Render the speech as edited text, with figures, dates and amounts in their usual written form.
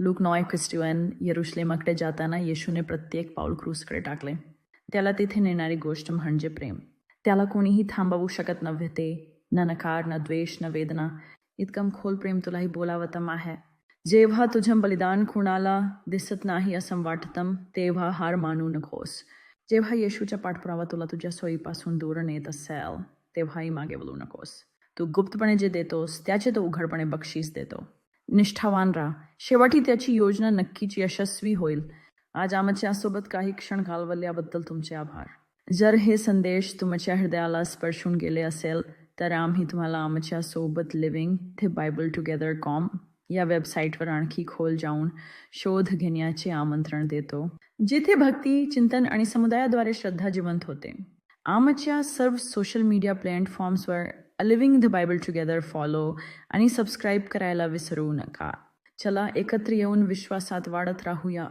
Look 9:51 यरुशलेमाकडे जाताना येशूने प्रत्येक पाऊल क्रूसकडे टाकले. त्याला तिथे नेणारी गोष्ट म्हणजे प्रेम. त्याला कोणीही थांबवू शकत नव्हते. न नकार, न द्वेष, न वेदना. इतकं खोल प्रेम तुलाही बोलावतं आहे. जेव्हा तुझं बलिदान कुणाला दिसत नाही असं वाटतं तेव्हा हार मानू नकोस. जेव्हा येशूचा पाठपुरावा तुला तुझ्या सोयीपासून दूर नेत असेल तेव्हाही मागे वळू नकोस. तू गुप्तपणे जे देतोस त्याचे तो उघडपणे बक्षीस देतो. निष्ठावान राहा. शेवटी त्याची योजना नक्कीच यशस्वी होईल. आज आमच्यासोबत काही क्षण घालवल्याबद्दल तुमचे आभार. जर हे संदेश तुमच्या हृदयाला स्पर्शून गेले असेल तर आम्ही तुम्हाला आमच्या सोबत livingthebibletogethar.com या वेबसाईटवर आणखी खोल जाऊन शोध घेण्याचे आमंत्रण देतो, जिथे भक्ती, चिंतन आणि समुदायाद्वारे श्रद्धा जिवंत होते. आमच्या सर्व सोशल मीडिया प्लॅटफॉर्म्सवर living the Bible together follow आणि सबस्क्राईब करायला विसरू नका. चला एकत्र येऊन विश्वासात वाढत राहूया.